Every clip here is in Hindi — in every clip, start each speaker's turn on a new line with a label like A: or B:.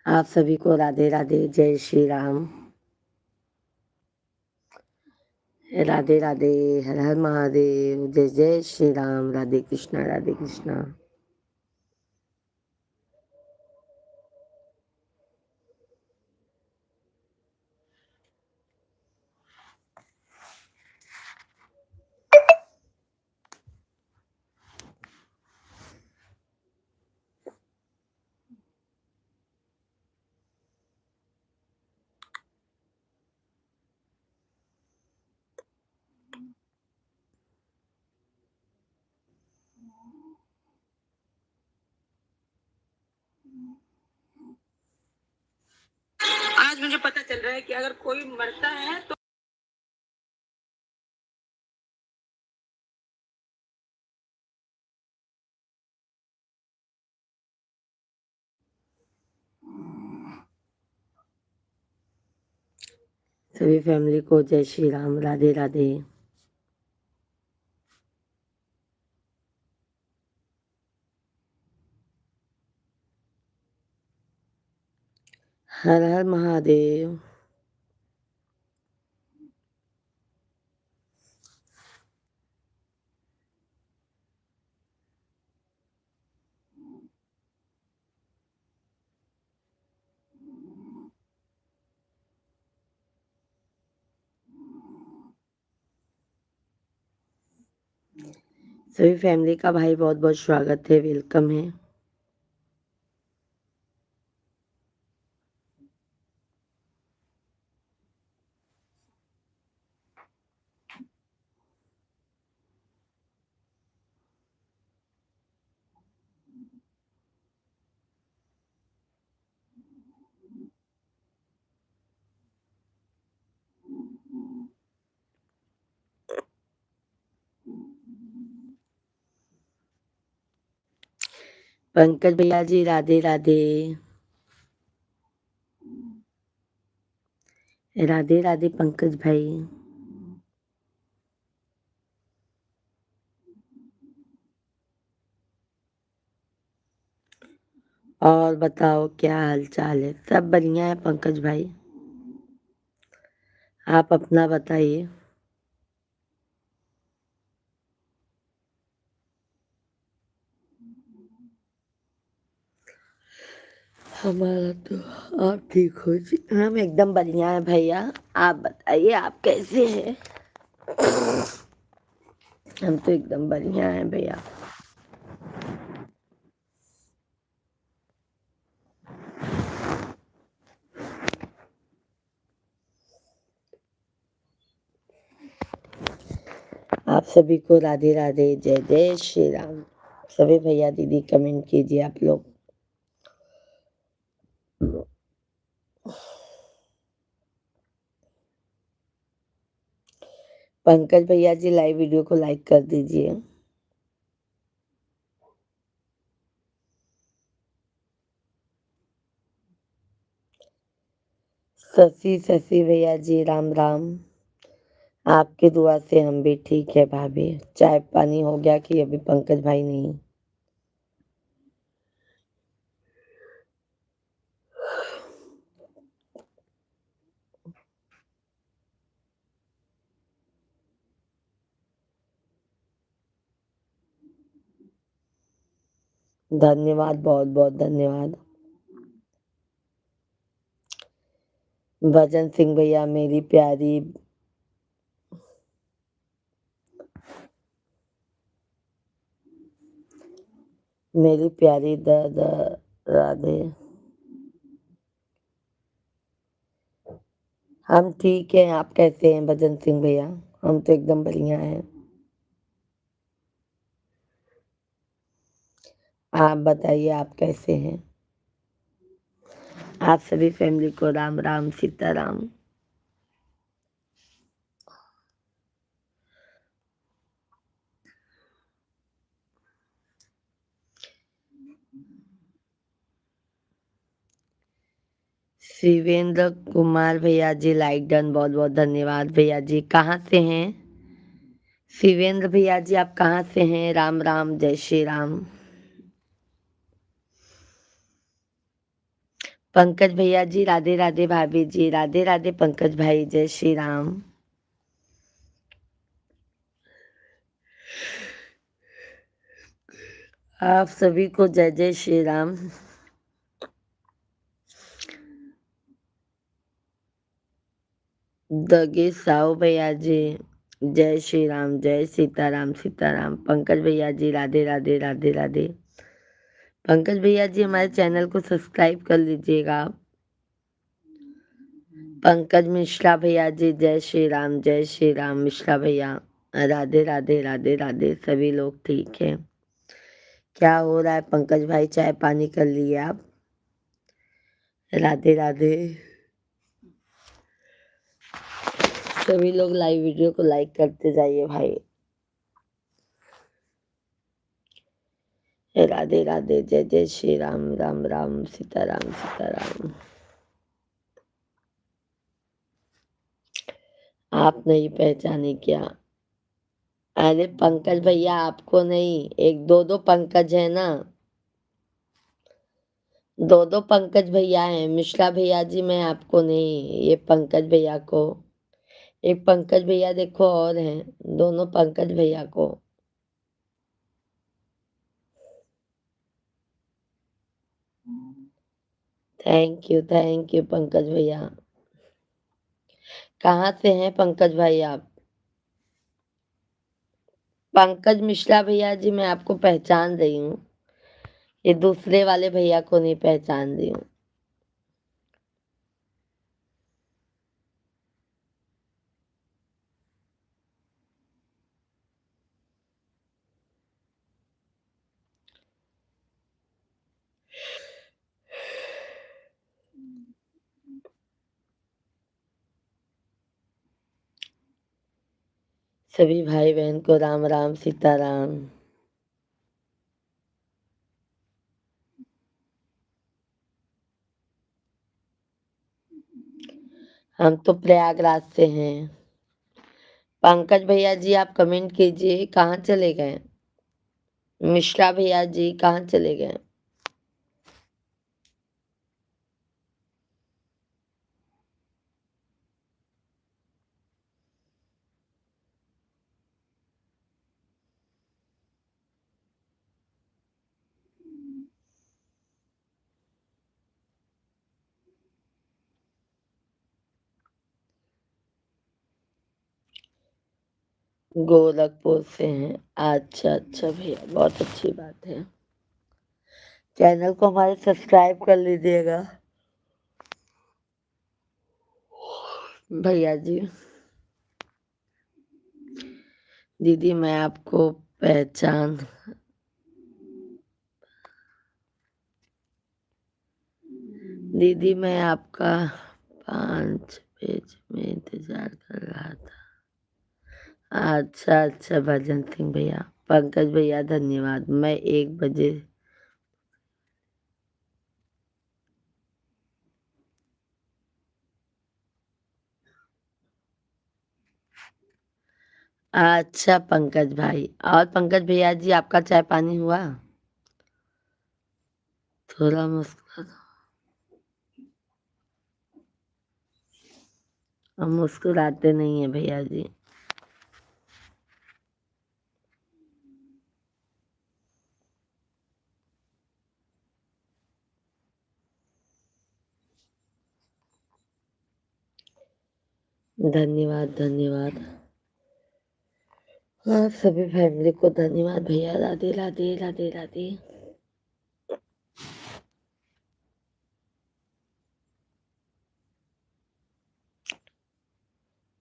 A: आप सभी को राधे राधे, जय श्री राम। राधे राधे, हर हर महादेव, जय जय श्री राम, राधे कृष्णा, राधे कृष्णा।
B: आज मुझे पता चल रहा है कि अगर कोई मरता है तो
A: सभी फैमिली को जय श्री राम, राधे राधे। हर हर महादेव। सभी फैमिली का भाई बहुत बहुत स्वागत है, वेलकम है। पंकज भैया जी, राधे राधे। राधे राधे पंकज भाई। और बताओ क्या हाल चाल है? सब बढ़िया है पंकज भाई, आप अपना बताइए। हमारा तो आप ठीक हो जी? हम एकदम बढ़िया है भैया, आप बताइए आप कैसे हैं? हम तो एकदम बढ़िया हैं भैया। आप सभी को राधे राधे, जय जय श्री राम। सभी भैया दीदी कमेंट कीजिए आप लोग। पंकज भैया जी लाइव वीडियो को लाइक कर दीजिए। शशि भैया जी राम राम। आपकी दुआ से हम भी ठीक है भाभी। चाय पानी हो गया कि अभी पंकज भाई नहीं? धन्यवाद, बहुत बहुत धन्यवाद। भजन सिंह भैया, मेरी प्यारी राधे। हम ठीक हैं, आप कैसे हैं भजन सिंह भैया? हम तो एकदम बढ़िया हैं। आप बताइए आप कैसे हैं? आप सभी फैमिली को राम राम, सीताराम। शिवेंद्र कुमार भैया जी लाइक डन, बहुत बहुत धन्यवाद भैया जी। कहाँ से हैं शिवेंद्र भैया जी? आप कहाँ से हैं? राम राम, जय श्री राम। पंकज भैया जी राधे राधे, भाभी जी राधे राधे, पंकज भाई जय श्री राम। आप सभी को जय जय श्री राम। दगे साहु भैया जी जय श्री राम, जय सीताराम सीताराम। पंकज भैया जी राधे राधे राधे राधे। पंकज भैया जी हमारे चैनल को सब्सक्राइब कर लीजिएगा आप। पंकज मिश्रा भैया जी जय श्री राम, जय श्री राम। मिश्रा भैया राधे राधे राधे राधे। सभी लोग ठीक है? क्या हो रहा है पंकज भाई, चाय पानी कर लिए आप? राधे राधे। सभी लोग लाइव वीडियो को लाइक करते जाइए भाई। राधे राधे, जय जय श्री राम, राम राम सीताराम सीताराम। आप नहीं पहचाने क्या? अरे पंकज भैया आपको नहीं, एक दो दो पंकज है ना, दो दो पंकज भैया हैं। मिश्रा भैया जी मैं आपको नहीं, ये पंकज भैया को। एक पंकज भैया देखो और हैं, दोनों पंकज भैया को। थैंक यू पंकज भैया। कहाँ से हैं पंकज भाई आप? पंकज मिश्रा भैया जी मैं आपको पहचान रही हूँ, ये दूसरे वाले भैया को नहीं पहचान रही हूँ। सभी भाई बहन को राम राम सीताराम। हम तो प्रयागराज से हैं। पंकज भैया जी आप कमेंट कीजिए, कहाँ चले गए? मिश्रा भैया जी कहाँ चले गए? गोरखपुर से हैं। अच्छा अच्छा भैया, बहुत अच्छी बात है। चैनल को हमारे सब्सक्राइब कर लीजिएगा भैया जी। दीदी मैं आपको पहचान, दीदी मैं आपका 5 पेज में इंतजार कर रहा था। अच्छा अच्छा भजन सिंह भैया। पंकज भैया धन्यवाद। मैं 1 बजे। अच्छा पंकज भाई। और पंकज भैया जी आपका चाय पानी हुआ? थोड़ा मुस्कुरा दो। हम मुस्कुराते नहीं है भैया जी। धन्यवाद धन्यवाद। हाँ सभी फैमिली को धन्यवाद भैया। राधे राधे राधे राधे।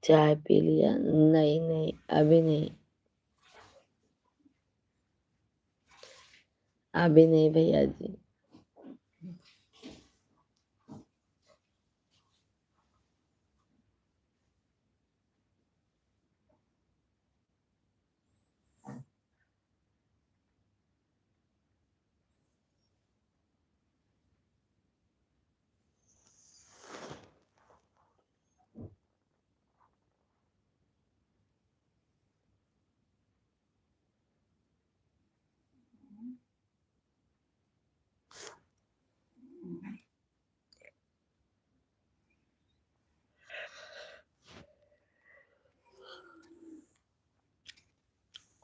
A: चाय पी लिया? नहीं नहीं अभी नहीं, अभी नहीं भैया जी।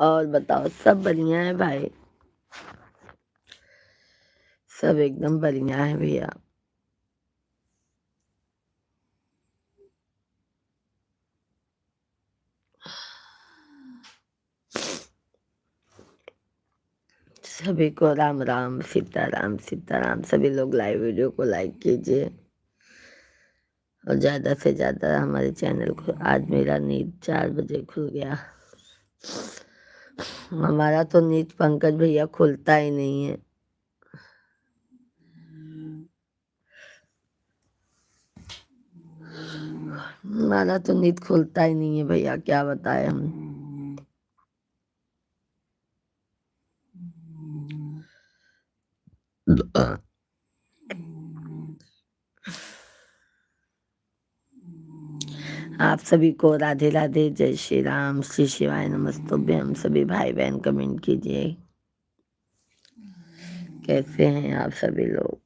A: और बताओ, सब बढ़िया है भाई? सब एकदम बढ़िया है भैया। सभी को राम राम, सीताराम सीताराम। सभी लोग लाइव वीडियो को लाइक कीजिए और ज़्यादा से ज़्यादा हमारे चैनल को। आज मेरा नींद 4 बजे खुल गया। हमारा तो नींद पंकज भैया खुलता ही नहीं है। हमारा तो नींद खुलता ही नहीं है भैया, क्या बताएं हम। आप सभी को राधे राधे, जय श्री राम, श्री शिवाय नमस्तुभ्यं। हम सभी भाई बहन कमेंट कीजिए, कैसे हैं आप सभी लोग?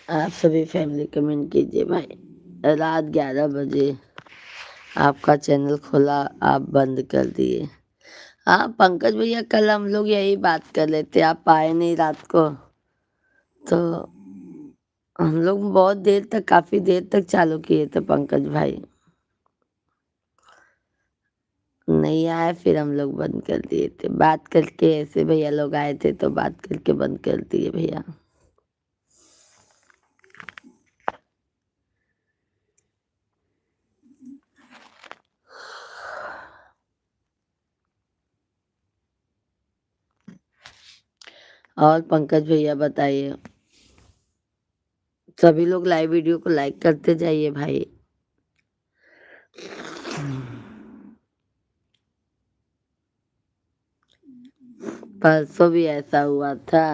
A: आप सभी फैमिली कमेंट कीजिए भाई। रात 11 बजे आपका चैनल खोला, आप बंद कर दिए। हाँ पंकज भैया, कल हम लोग यही बात कर रहे थे, आप आए नहीं रात को, तो हम लोग बहुत देर तक, काफी देर तक चालू किए थे पंकज भाई, नहीं आए, फिर हम लोग बंद कर दिए थे। बात करके ऐसे भैया लोग आए थे तो बात करके बंद कर दिए भैया। और पंकज भैया बताइए, सभी लोग लाइव वीडियो को लाइक करते जाइए भाई। परसों भी ऐसा हुआ था,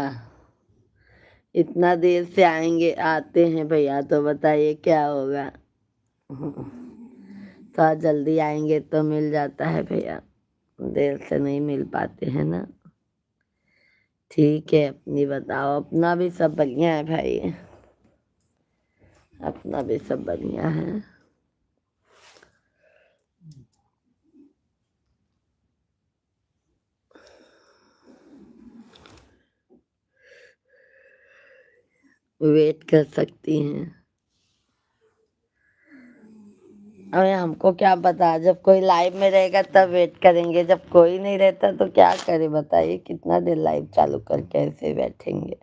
A: इतना देर से आएंगे, आते हैं भैया तो बताइए क्या होगा। थोड़ा जल्दी आएंगे तो मिल जाता है भैया, देर से नहीं मिल पाते हैं ना। ठीक है, अपनी बताओ। अपना भी सब बढ़िया है भाई, अपना भी सब बढ़िया है। वेट कर सकती हैं। अरे हमको क्या पता, जब कोई लाइव में रहेगा तब वेट करेंगे, जब कोई नहीं रहता तो क्या करें बताइए, कितना देर लाइव चालू करके ऐसे बैठेंगे।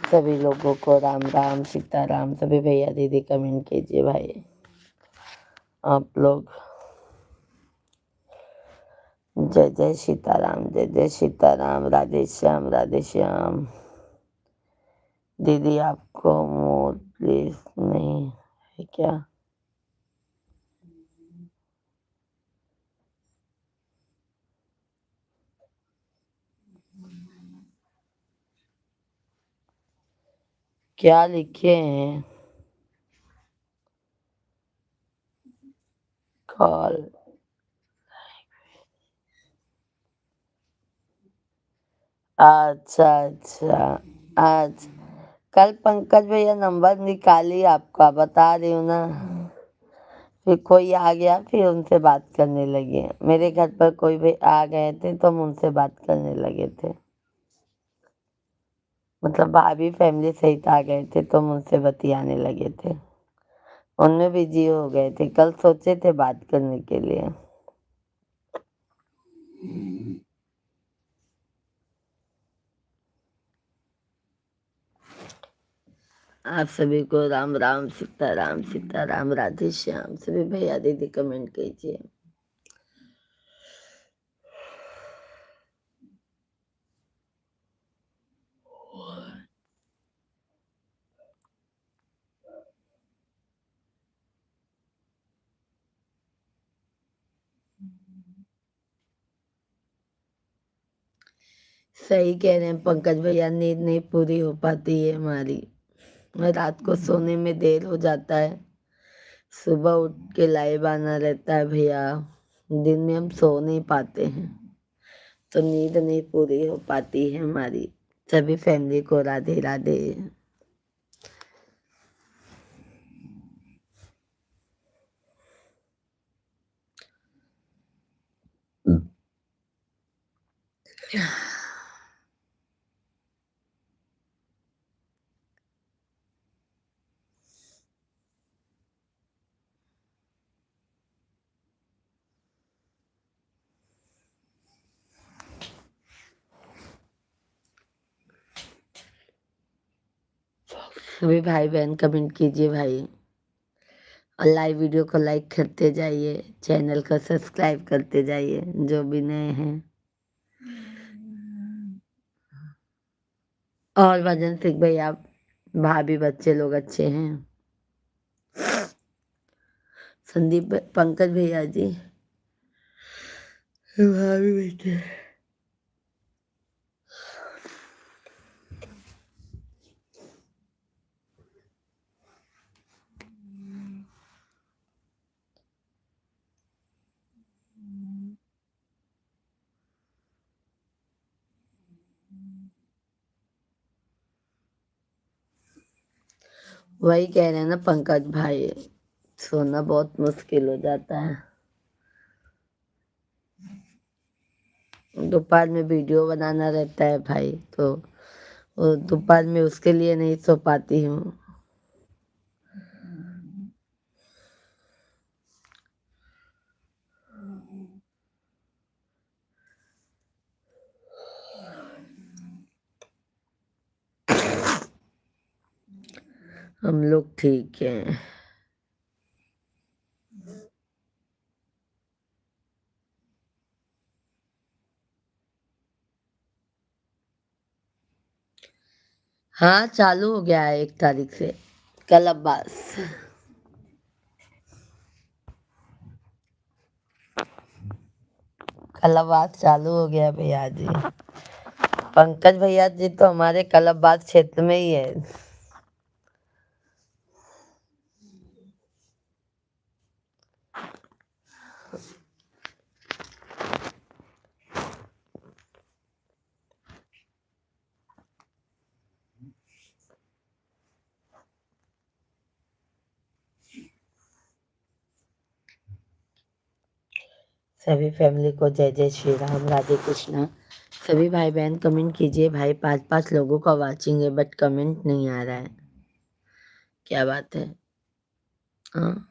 A: सभी लोगों को राम राम, सीताराम। सभी भैया दीदी कमेंट कीजिए भाई। आप लोग जय जय सीताराम, जय जय सीताराम। राधे श्याम, राधे श्याम। दीदी आपको मूड प्लीज नहीं है क्या? क्या लिखे हैं? कॉल। अच्छा अच्छा। आज कल पंकज भैया नंबर निकाली आपका, बता रही हूँ ना। फिर कोई आ गया, फिर उनसे बात करने लगे। मेरे घर पर कोई भी आ गए थे तो हम उनसे बात करने लगे थे। मतलब भाभी फैमिली सहित आ गए थे तो मुझसे बतियाने लगे थे। उनमें बिजी हो गए थे। कल सोचे थे बात करने के लिए। आप सभी को राम राम, सीताराम सीताराम, राधे श्याम। सभी भैया दीदी कमेंट कीजिए। सही कह रहे हैं पंकज भैया, नींद नहीं पूरी हो पाती है हमारी। रात को सोने में देर हो जाता है, सुबह उठ के लाइव आना रहता है भैया। दिन में हम सो नहीं पाते हैं तो नींद नहीं पूरी हो पाती है हमारी। सभी फैमिली को राधे राधे। सभी भाई बहन कमेंट कीजिए भाई, और लाइव वीडियो को लाइक करते जाइए, चैनल को सब्सक्राइब करते जाइए जो भी नए हैं। और भजन सिंह भैया, भाभी बच्चे लोग अच्छे हैं। संदीप पंकज भैया जी, भाभी बेटे। वही कह रहे हैं ना पंकज भाई, सोना बहुत मुश्किल हो जाता है। दोपहर में वीडियो बनाना रहता है भाई, तो दोपहर में उसके लिए नहीं सो पाती हूँ। हम लोग ठीक हैं। हाँ चालू हो गया है 1 तारीख से, कल अब्बास। कल चालू हो गया भैया जी। पंकज भैया जी तो हमारे कलाबाद क्षेत्र में ही है। सभी फैमिली को जय जय श्री राम, राधे कृष्णा। सभी भाई बहन कमेंट कीजिए भाई। 5-5 लोगों का वाचिंग है बट कमेंट नहीं आ रहा है, क्या बात है? हाँ,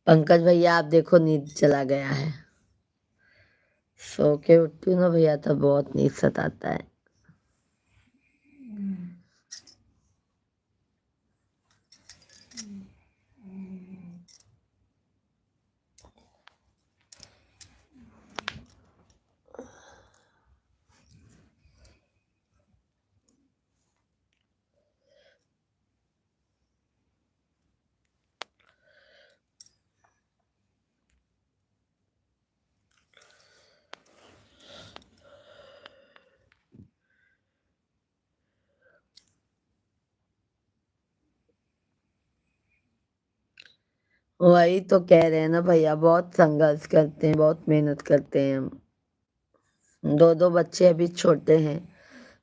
A: पंकज भैया आप देखो नींद चला गया है। सो के उठती हूँ ना भैया तो बहुत नींद सताता है। वही तो कह रहे हैं ना भैया, बहुत संघर्ष करते हैं, बहुत मेहनत करते हैं हम। 2 बच्चे अभी छोटे हैं,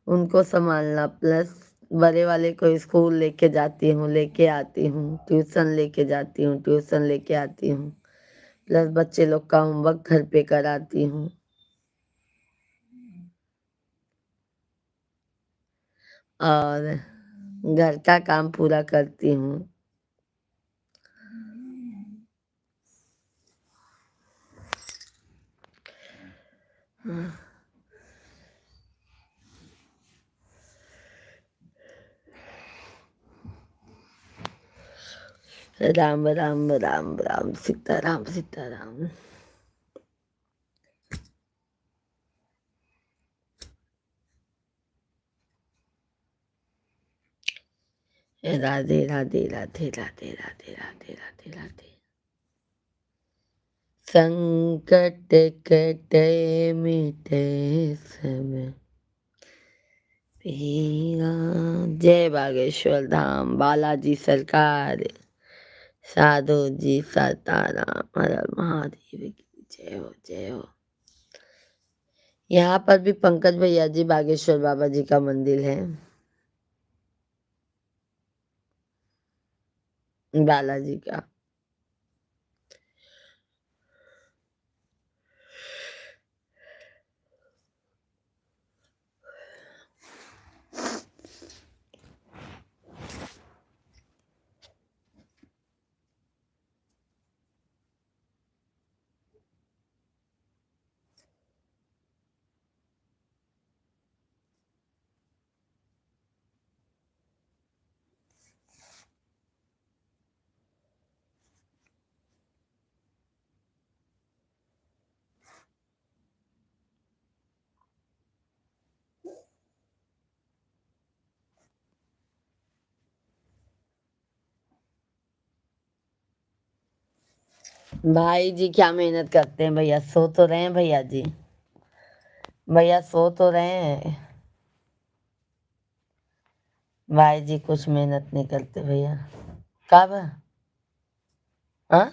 A: उनको संभालना, प्लस बड़े वाले को स्कूल लेके जाती हूँ, लेके आती हूँ, ट्यूशन लेके जाती हूँ, ट्यूशन लेके आती हूँ, प्लस बच्चे लोग का होमवर्क घर पे कराती हूँ, और घर का काम पूरा करती हूँ। राम राम राम राम, सीताराम सीताराम। राधे राधे राधे राधे राधे राधे राधे राधे। संकट कटे मिटे सब पीरा। जय बागेश्वर धाम, बालाजी सरकार, साधु जी सीताराम, हर हर महादेव की जय हो, जय हो। यहाँ पर भी पंकज भैया जी बागेश्वर बाबा जी का मंदिर है, बालाजी का। भाई जी क्या मेहनत करते हैं भैया, सो तो रहे हैं भैया जी, भैया सो तो रहे हैं। भाई जी कुछ मेहनत नहीं करते भैया। कब? हाँ,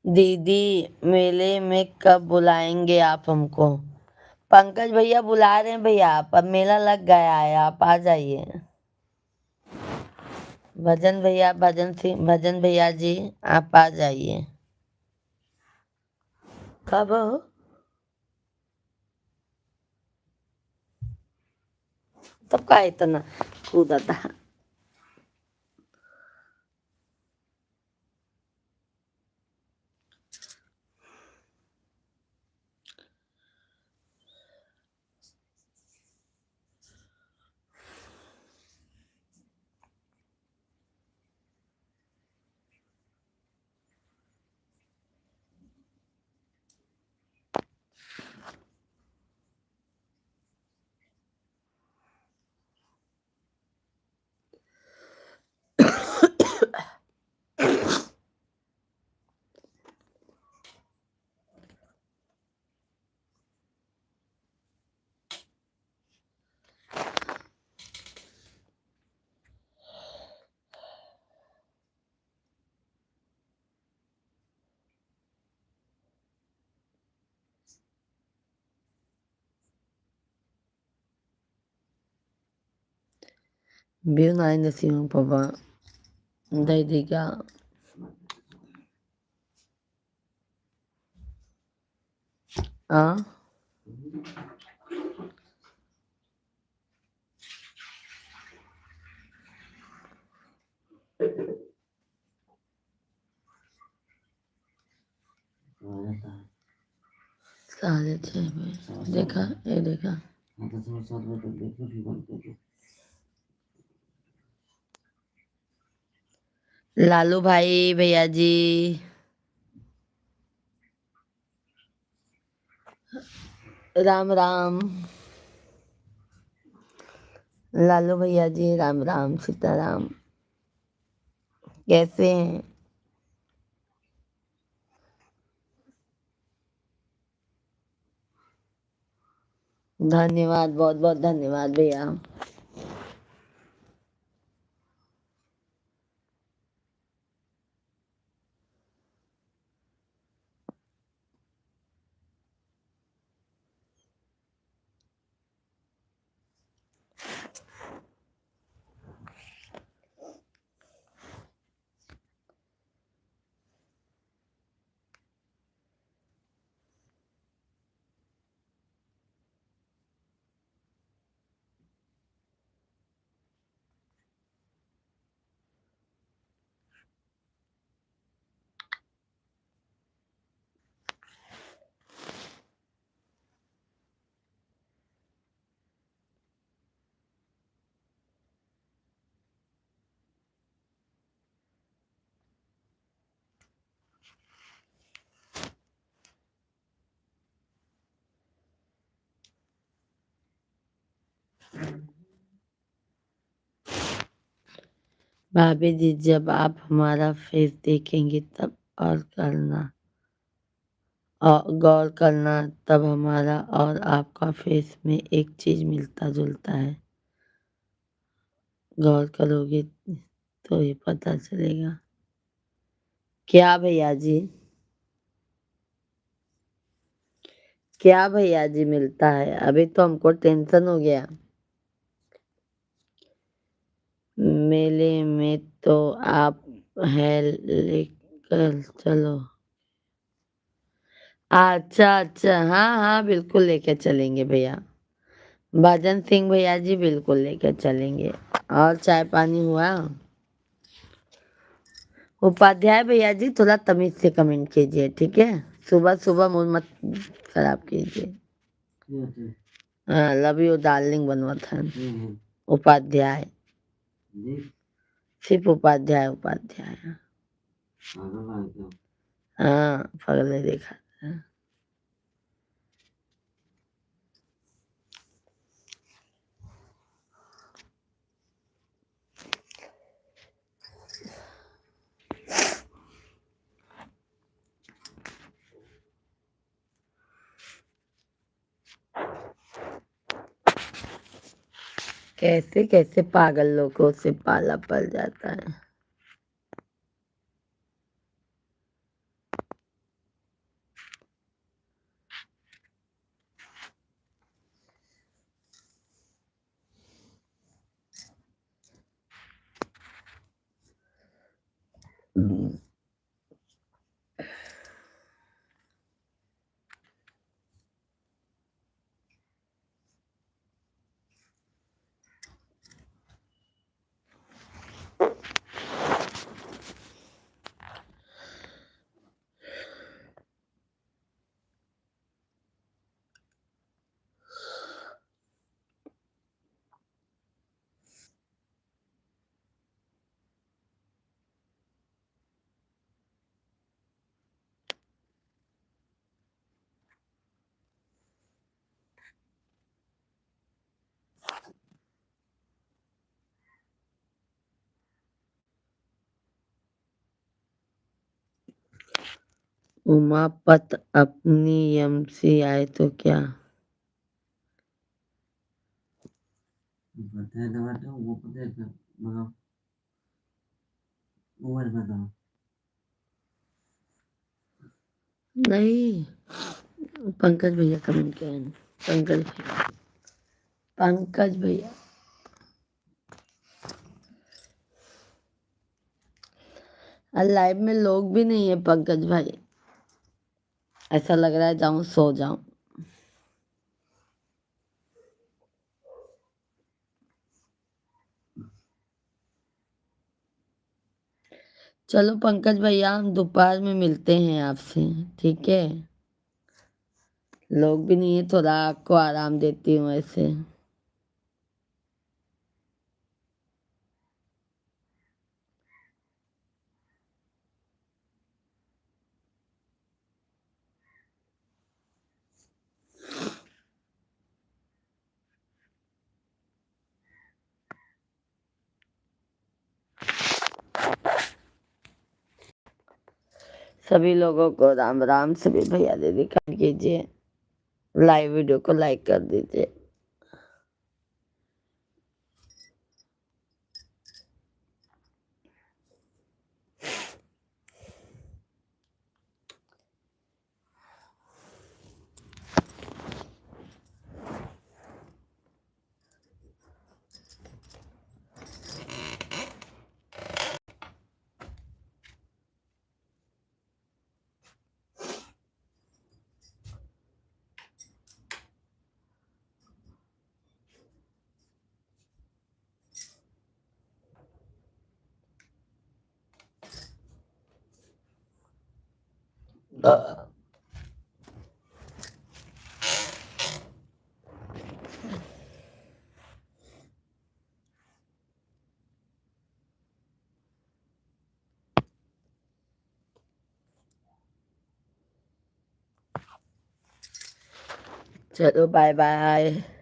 A: दीदी मेले में कब बुलाएंगे आप हमको? पंकज भैया बुला रहे हैं भैया, आप अब मेला लग गया है, आप आ जाइए। भजन भैया, भजन भैया जी आप आ जाइए। कब हो? तब का इतना कूदा था। Bill Nye nasiyon pa ba? Hindi ka. हाँ, साढ़े 6 में देखा, ये देखा। लालू भाई भैया जी, राम राम। लालू भैया जी राम राम सीताराम, कैसे हैं? धन्यवाद, बहुत बहुत धन्यवाद भैया। भाभी जी जब आप हमारा फेस देखेंगे तब और गौर करना, तब हमारा और आपका फेस में एक चीज मिलता जुलता है। गौर करोगे तो ये पता चलेगा। क्या भैया जी? क्या भैया जी मिलता है? अभी तो हमको टेंशन हो गया। मेले में तो आप है लेकर चलो। अच्छा अच्छा, हाँ हाँ बिल्कुल लेकर चलेंगे भैया। भजन सिंह भैया जी बिल्कुल लेकर चलेंगे। और चाय पानी हुआ? उपाध्याय भैया जी थोड़ा तमीज से कमेंट कीजिए, ठीक है? सुबह सुबह मूड मत खराब कीजिए। हाँ, लव यू डार्लिंग बनवथन। उपाध्याय, सिर्फ उपाध्याय उपाध्याय। हाँ पगले देखा था। कैसे कैसे पागल लोगों से पाला पड़ जाता है। उमापत अपनी एमसी आए तो क्या? नहीं, पंकज भैया कमेंट किया है। पंकज भैया, पंकज भैया लाइव में लोग भी नहीं है पंकज भाई। ऐसा लग रहा है जाऊं सो जाऊं। चलो पंकज भैया हम दोपहर में मिलते हैं आपसे, ठीक है? लोग भी नहीं है, थोड़ा आपको आराम देती हूँ ऐसे। सभी लोगों को राम राम। सभी भैया दीदी कर कीजिए, लाइव वीडियो को लाइक कर दीजिए। चलो बाय बाय।